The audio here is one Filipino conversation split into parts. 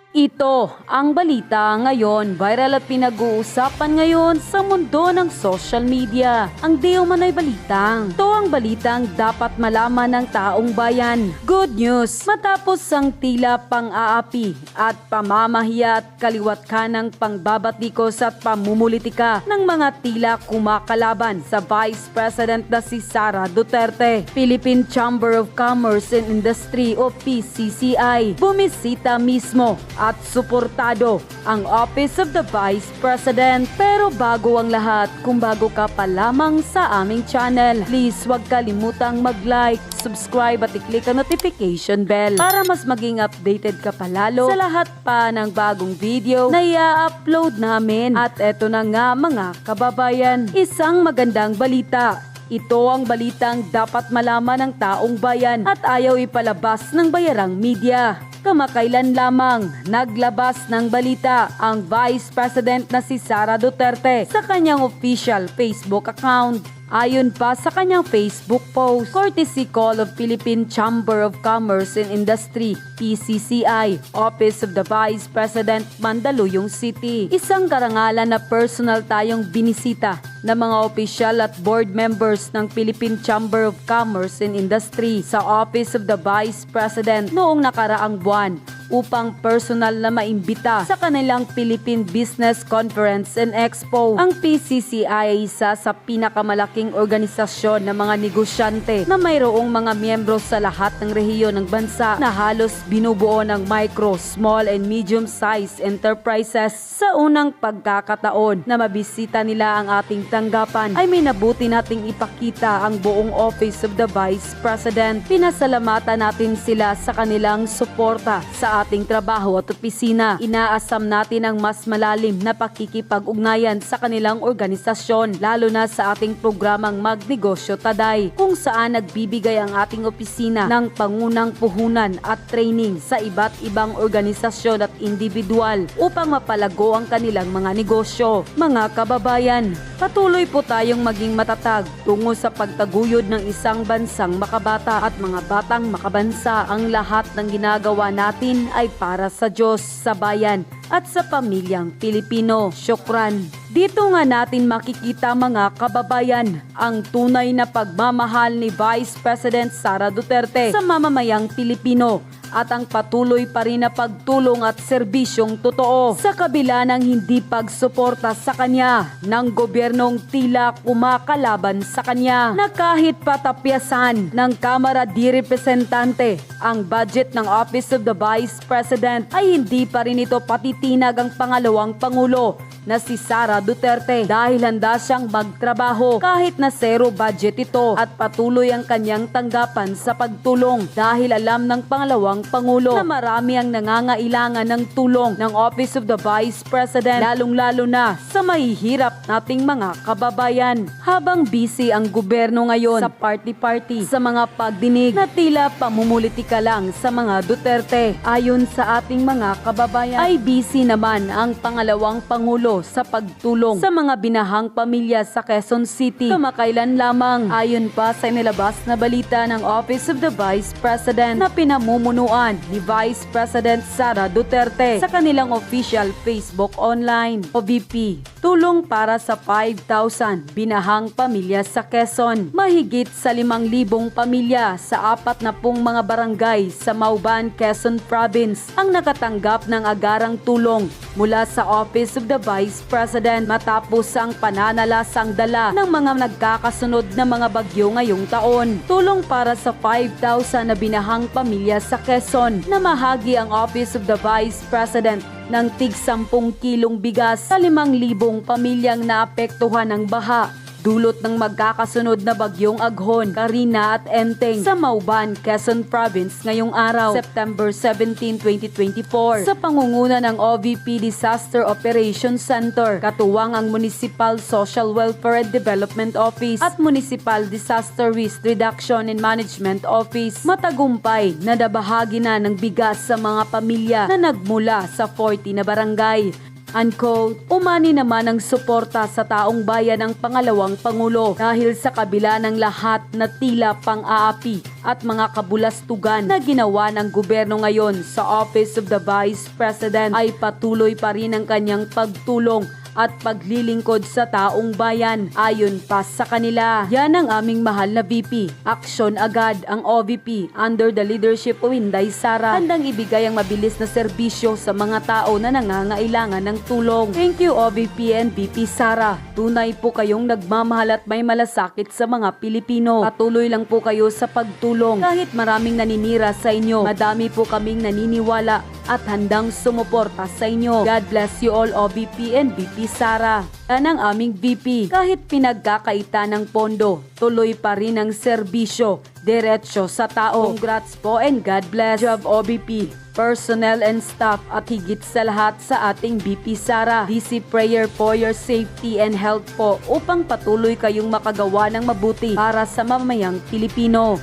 Ito ang balita ngayon, viral at pinag-uusapan ngayon sa mundo ng social media. Ang di umano'y balitang. Ito ang balitang dapat malaman ng taong bayan. Good news! Matapos ang tila pang-aapi at pamamahiya at kaliwat kanang pangbabatikos at pamumulitika ng mga tila kumakalaban sa Vice President na si Sara Duterte, Philippine Chamber of Commerce and Industry o PCCI bumisita mismo at suportado ang Office of the Vice President. Pero bago ang lahat, kung bago ka pa lamang sa aming channel, please huwag kalimutang mag-like, subscribe at i-click ang notification bell para mas maging updated ka palalo sa lahat pa ng bagong video na i-upload namin. At eto na nga mga kababayan, isang magandang balita. Ito ang balitang dapat malaman ng taong bayan at ayaw ipalabas ng bayarang media. Kamakailan lamang naglabas ng balita ang Vice President na si Sara Duterte sa kanyang official Facebook account. Ayon pa sa kanyang Facebook post, courtesy call of Philippine Chamber of Commerce and Industry, PCCI, Office of the Vice President, Mandaluyong City. Isang karangalan na personal tayong binisita ng mga opisyal at board members ng Philippine Chamber of Commerce and Industry sa Office of the Vice President noong nakaraang buwan upang personal na maimbita sa kanilang Philippine Business Conference and Expo. Ang PCCI ay isa sa pinakamalaking organisasyon ng mga negosyante na mayroong mga miyembro sa lahat ng rehiyon ng bansa na halos binubuo ng micro, small and medium-sized enterprises. Sa unang pagkakataon na mabisita nila ang ating tanggapan ay may nabuti nating ipakita ang buong Office of the Vice President. Pinasalamatan natin sila sa kanilang suporta sa ating trabaho at opisina. Inaasam natin ang mas malalim na pakikipag-ugnayan sa kanilang organisasyon, lalo na sa ating programang Magnegosyo Taday, kung saan nagbibigay ang ating opisina ng pangunang puhunan at training sa iba't ibang organisasyon at individual upang mapalago ang kanilang mga negosyo. Mga kababayan, patuloy po tayong maging matatag tungo sa pagtaguyod ng isang bansang makabata at mga batang makabansa. Ang lahat ng ginagawa natin ay para sa Diyos, sa bayan at sa pamilyang Pilipino. Syukran. Dito nga natin makikita mga kababayan ang tunay na pagmamahal ni Vice President Sara Duterte sa mamamayang Pilipino at ang patuloy pa rin na pagtulong at serbisyong totoo sa kabila ng hindi pagsuporta sa kanya ng gobyernong tila kumakalaban sa kanya, na kahit patapyasan ng Kamara de Representante ang budget ng Office of the Vice President ay hindi pa rin ito patitinag ang pangalawang Pangulo na si Sara Duterte dahil handa siyang magtrabaho kahit na zero budget ito at patuloy ang kanyang tanggapan sa pagtulong dahil alam ng pangalawang Pangulo na marami ang nangangailangan ng tulong ng Office of the Vice President, lalong-lalo na sa mahihirap nating mga kababayan. Habang busy ang gobyerno ngayon sa party-party, sa mga pagdinig na tila pamumulitika lang sa mga Duterte, ayon sa ating mga kababayan ay busy naman ang pangalawang Pangulo sa pagtulong sa mga binahang pamilya sa Quezon City. Kamakailan lamang, ayon pa sa inilabas na balita ng Office of the Vice President na pinamumunuan ni Vice President Sara Duterte sa kanilang official Facebook online o VP. Tulong para sa 5,000 binahang pamilya sa Quezon. Mahigit sa 5,000 pamilya sa 40 mga barangay sa Mauban, Quezon Province ang nakatanggap ng agarang tulong mula sa Office of the Vice President matapos ang pananalasang dala ng mga nagkakasunod na mga bagyo ngayong taon. Tulong para sa 5,000 na binahang pamilya sa Quezon na mahagi ang Office of the Vice President ng tig 10 kilong bigas sa 5,000 pamilyang naapektuhan ng baha dulot ng magkakasunod na bagyong Aghon, Karina at Enteng sa Mauban, Quezon Province ngayong araw, September 17, 2024. Sa pangunguna ng OVP Disaster Operations Center, katuwang ang Municipal Social Welfare and Development Office at Municipal Disaster Risk Reduction and Management Office, matagumpay na nabahagi na ng bigas sa mga pamilya na nagmula sa 40 na barangay. Unquote. Umani naman ang suporta sa taong bayan ng pangalawang Pangulo dahil sa kabila ng lahat na tila pang-aapi at mga kabulastugan na ginawa ng gobyerno ngayon sa Office of the Vice President ay patuloy pa rin ang kanyang pagtulong at paglilingkod sa taong bayan. Ayon pa sa kanila, yan ang aming mahal na VP. Aksyon agad ang OVP under the leadership of Inday Sara. Handang ibigay ang mabilis na serbisyo sa mga tao na nangangailangan ng tulong. Thank you OVP and VP Sara. Tunay po kayong nagmamahal at may malasakit sa mga Pilipino. Patuloy lang po kayo sa pagtulong. Kahit maraming naninira sa inyo, madami po kaming naniniwala at handang sumuporta sa inyo. God bless you all OVP and VP Sara. Yan ang aming VP. Kahit pinagkakaita ng pondo, tuloy pa rin ang serbisyo, diretso sa tao. Congrats po and God bless. Job OVP, personnel and staff at higit sa lahat sa ating VP Sara. DC prayer for your safety and health po upang patuloy kayong makagawa ng mabuti para sa mamayang Pilipino.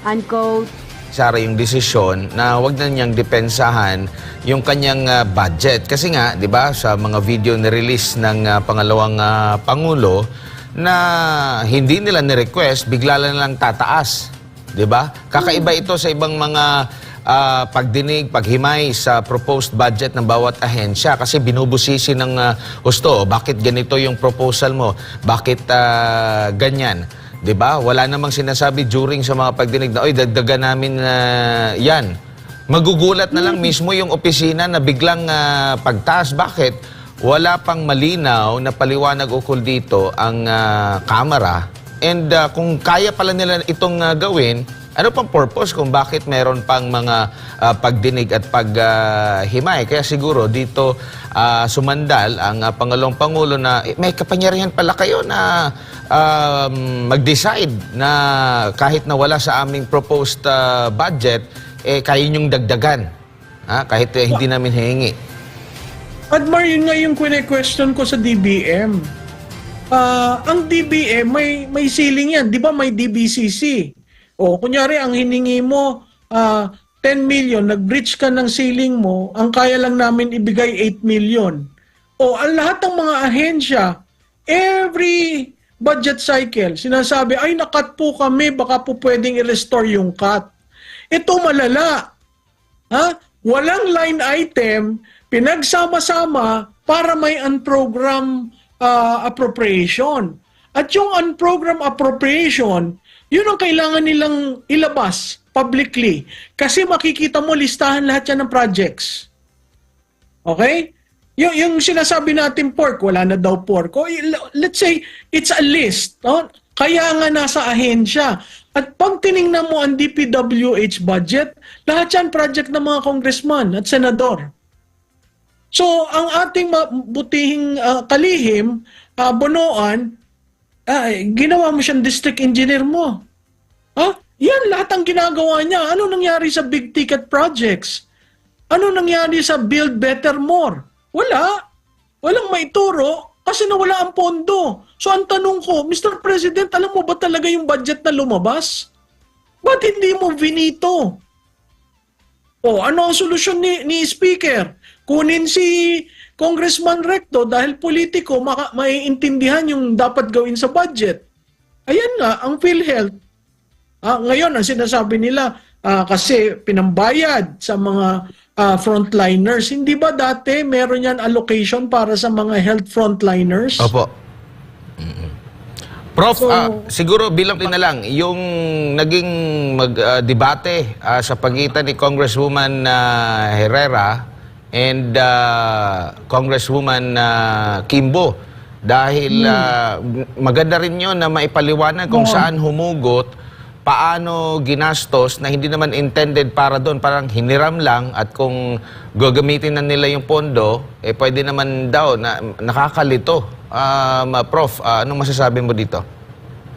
Unquote. Sara yung desisyon na wag na niyang depensahan yung kanyang budget. Kasi nga, di ba, sa mga video na release ng pangalawang Pangulo na hindi nila ni-request, bigla lang tataas. Di ba? Kakaiba ito sa ibang mga pagdinig, paghimay sa proposed budget ng bawat ahensya kasi binubusisi ng husto. Bakit ganito yung proposal mo? Bakit ganyan? 'Di ba? Wala namang sinasabi during sa mga pagdinig na, oy, dagdagan namin yan. Magugulat na lang mismo yung opisina na biglang pagtaas. Bakit? Wala pang malinaw na paliwanag ukol dito ang kamera. And kung kaya pala nila itong gawin, ano pang purpose kung bakit meron pang mga pagdinig at paghimay? Kaya siguro dito sumandal ang Pangalawang Pangulo na may kapangyarihan pala kayo na mag-decide na kahit na wala sa aming proposed budget, kaya nyong dagdagan. Kahit hindi namin hihingi. Admar, yun nga yung question ko sa DBM. Ang DBM, may ceiling yan. Di ba may DBCC? O, kunyari, ang hiningi mo, 10 million, nag-breach ka ng ceiling mo, ang kaya lang namin ibigay 8 million. O, ang lahat ng mga ahensya, every budget cycle, sinasabi, ay, nakat po kami, baka po pwedeng i-restore yung cut. Ito malala. Walang line item, pinagsama-sama para may unprogram appropriation. At yung unprogram appropriation, yun ang kailangan nilang ilabas publicly. Kasi makikita mo, listahan lahat yan ng projects. Okay? Yung sinasabi natin pork, wala na daw pork. O, let's say, it's a list. No? Kaya nga nasa ahensya. At pag tinignan mo ang DPWH budget, lahat yan project ng mga congressman at senador. So, ang ating butihing kalihim, Bonoan, ginawa mo siyang district engineer mo. Yan, lahat ang ginagawa niya. Ano nangyari sa big ticket projects? Ano nangyari sa build better more? Wala. Walang maituro kasi nawala ang pondo. So ang tanong ko, Mr. President, alam mo ba talaga yung budget na lumabas? Ba't hindi mo vinito? Ano ang solusyon ni Speaker? Kunin si Congressman Recto dahil politiko maiintindihan yung dapat gawin sa budget. Ayan nga, ang PhilHealth. Ngayon, ang sinasabi nila, kasi pinambayad sa mga frontliners. Hindi ba dati meron yan allocation para sa mga health frontliners? Opo. Prof, siguro bilang na lang, yung naging debate sa pagitan ni Congresswoman Herrera and Congresswoman Kimbo. Dahil maganda rin yun na maipaliwanag kung saan humugot, paano ginastos na hindi naman intended para doon, parang hiniram lang at kung gagamitin na nila yung pondo, pwede naman daw na nakakalito. Prof, anong masasabi mo dito?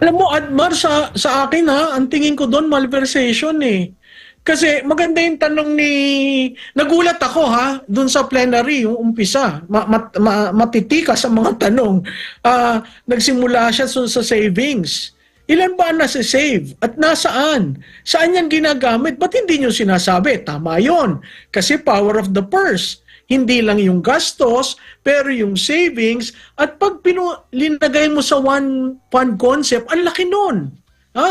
Alam mo, Admar, sa akin ang tingin ko doon malversation eh. Kasi maganda yung tanong nagulat ako doon sa plenary, yung umpisa. Matitika sa mga tanong. Nagsimula siya sa savings. Ilan ba ang nasa-save? At nasaan? Saan yan ginagamit? Ba't hindi nyo sinasabi? Tama yon. Kasi power of the purse. Hindi lang yung gastos, pero yung savings. At pag linagay mo sa one fund concept, ang laki nun. Ha?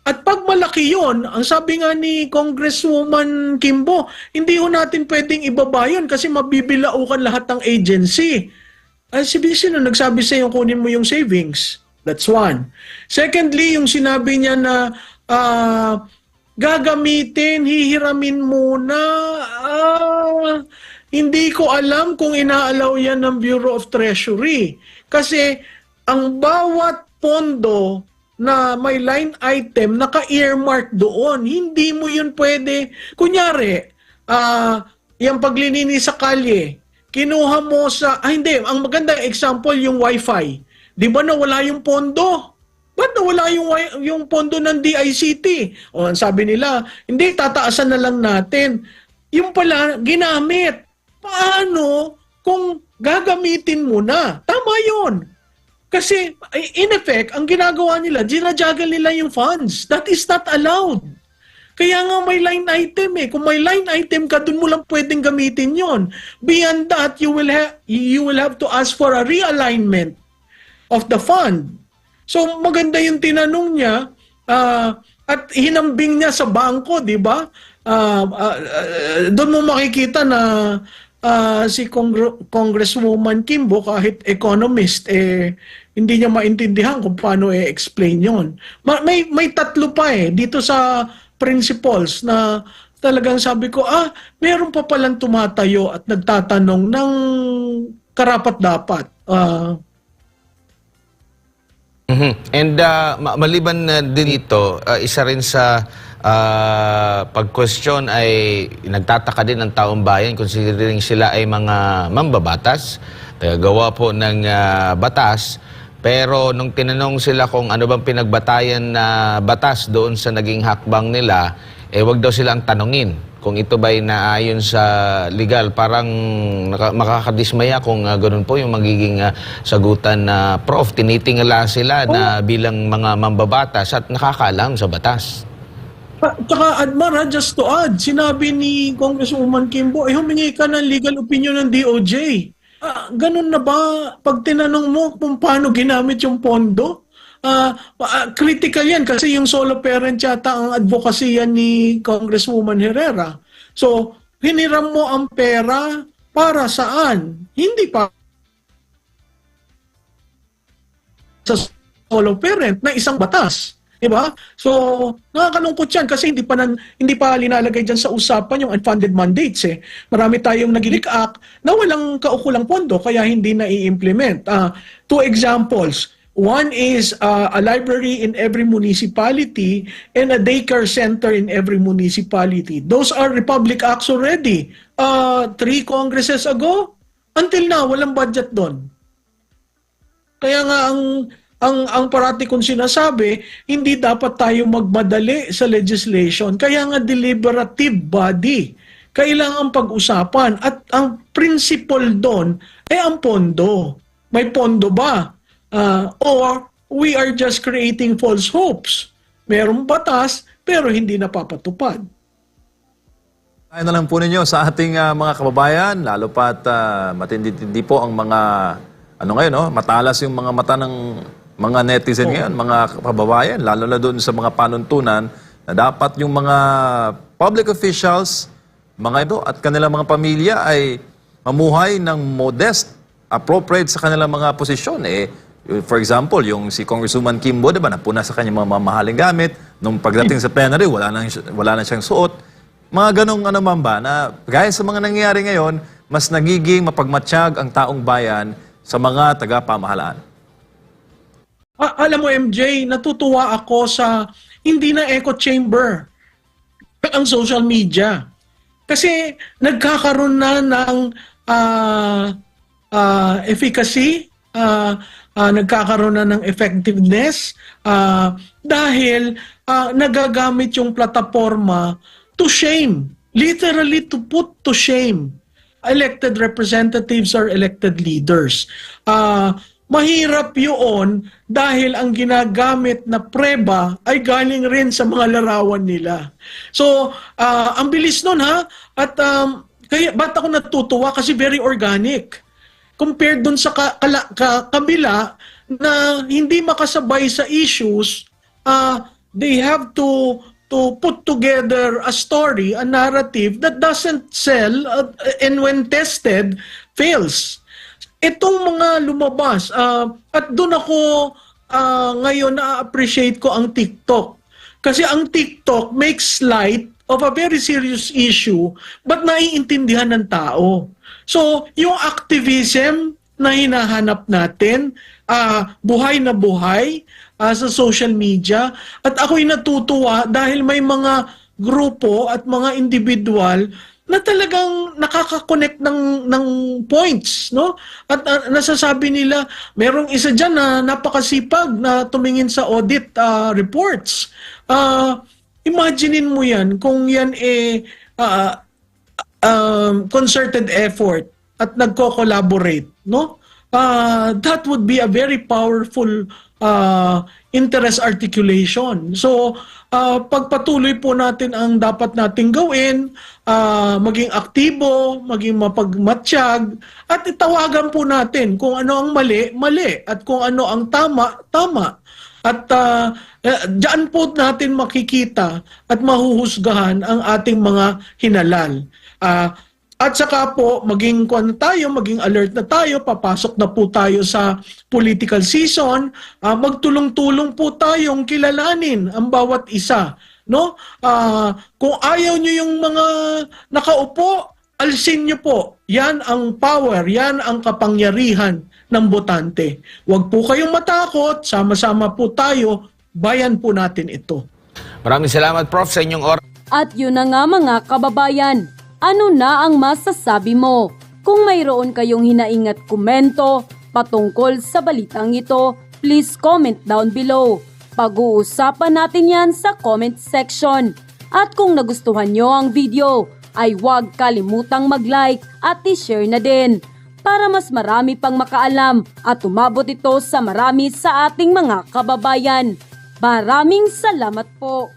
At pag malaki yon, ang sabi nga ni Congresswoman Kimbo, hindi ho natin pwedeng ibaba yun kasi mabibilaukan lahat ng agency. Sino nagsabi sa'yo kunin mo yung savings? That's one. Secondly, yung sinabi niya na gagamitin, hihiramin muna. Hindi ko alam kung inaalaw yan ng Bureau of Treasury. Kasi ang bawat pondo na may line item, naka-earmark doon. Hindi mo yun pwede. Kunyari, yung paglilinis sa kalye, kinuha mo sa, hindi, ang magandang example yung wifi. Di ba nawala yung pondo? Ba't nawala yung pondo ng DICT? O ang sabi nila, hindi, tataasan na lang natin. Yung pala, ginamit. Paano kung gagamitin mo na? Tama yun. Kasi, in effect, ang ginagawa nila, ginajuggle nila yung funds. That is not allowed. Kaya nga may line item eh. Kung may line item ka, dun mo lang pwedeng gamitin yon. Beyond that, you will have to ask for a realignment of the fund. So maganda yung tinanong niya at hinambing niya sa bangko, di ba? Doon mo makikita na si Congresswoman Kimbo, kahit economist, hindi niya maintindihan kung paano i-explain yon. May tatlo pa dito sa principles na talagang sabi ko, meron pa palang tumatayo at nagtatanong ng karapat-dapat. And maliban na din ito, isa rin sa pag-question ay nagtataka din ng taong bayan considering sila ay mga mambabatas, gawa po ng batas. Pero nung tinanong sila kung ano bang pinagbatayan na batas doon sa naging hakbang nila, wag daw silang tanungin kung ito ba'y naayon sa legal. Parang makakadismaya kung ganun po yung magiging sagutan na Prof. Tinitingala sila na bilang mga mambabatas at nakakaalam sa batas. Tsaka Admar, just to add, sinabi ni Congresswoman Kimbo, humingi ka ng legal opinion ng DOJ. Ganun na ba pag tinanong mo kung paano ginamit yung pondo? Critical yan kasi yung solo parent yata ang advokasya ni Congresswoman Herrera. So, hiniram mo ang pera para saan? Hindi pa sa solo parent na isang batas. Diba? So, nakakalungkot yan kasi hindi pa linalagay dyan sa usapan yung unfunded mandates Marami tayong nag-leak act na walang kaukulang pondo kaya hindi na i-implement. Two examples. One is a library in every municipality and a daycare center in every municipality. Those are Republic Acts already. 3 Congresses ago, until now, walang budget doon. Kaya nga ang parati kong sinasabi, hindi dapat tayo magmadali sa legislation. Kaya nga deliberative body. Kailangan pag-usapan. At ang principle doon ay ang pondo. May pondo ba? Or we are just creating false hopes. Merong batas pero hindi napapatupad. Kaya na lang po ninyo sa ating mga kababayan, lalo pat matindi-tindi po ang mga matalas yung mga mata ng mga netizen ngayon, mga kababayan, lalo na doon sa mga panuntunan na dapat yung mga public officials, mga ito at kanilang mga pamilya ay mamuhay ng modest, appropriate sa kanilang mga posisyon. For example, yung si Congresswoman Kimbo, diba, napuna sa kanyang mga mamahaling gamit. Nung pagdating sa plenary, wala na siyang suot. Mga ganong ba, na gaya sa mga nangyayari ngayon, mas nagiging mapagmatsyag ang taong bayan sa mga taga-pamahalaan. Alam mo, MJ, natutuwa ako sa hindi na echo chamber ang social media. Kasi nagkakaroon na ng efficacy, nagkakaroon na ng effectiveness dahil nagagamit yung plataforma to shame, literally to put to shame elected representatives or elected leaders. mahirap yun dahil ang ginagamit na preba ay galing rin sa mga larawan nila. So, ang bilis nun ha. At kaya ba't ako natutuwa? Kasi very organic. Compared dun sa kabila na hindi makasabay sa issues, they have to put together a story, a narrative that doesn't sell and when tested, fails. Itong mga lumabas, at doon ako ngayon na-appreciate ko ang TikTok. Kasi ang TikTok makes light of a very serious issue but naiintindihan ng tao. So, yung activism na hinahanap natin, buhay na buhay, sa social media, at ako'y natutuwa dahil may mga grupo at mga individual na talagang nakaka-connect ng points, no? At nasasabi nila, merong isa diyan na napakasipag na tumingin sa audit reports. Imaginein mo yan kung yan concerted effort at nagko-collaborate, no? That would be a very powerful interest articulation. So, pagpatuloy po natin ang dapat nating gawin, maging aktibo, maging mapagmatsyag, at itawagan po natin kung ano ang mali, mali, at kung ano ang tama, tama. At diyan po natin makikita at mahuhusgahan ang ating mga hinalal. At saka po, maging alert na tayo, papasok na po tayo sa political season, magtulong-tulong po tayong kilalanin ang bawat isa. No? Kung ayaw nyo yung mga nakaupo, alsin nyo po. Yan ang power, yan ang kapangyarihan ng botante. Huwag po kayong matakot, sama-sama po tayo, bayan po natin ito. Maraming salamat, Prof, sa inyong oras. At yun na nga mga kababayan, ano na ang masasabi mo? Kung mayroon kayong hinaingat komento patungkol sa balitang ito, please comment down below. Pag-uusapan natin yan sa comment section. At kung nagustuhan nyo ang video, ay huwag kalimutang mag-like at i-share na din para mas marami pang makaalam at umabot ito sa marami sa ating mga kababayan. Maraming salamat po!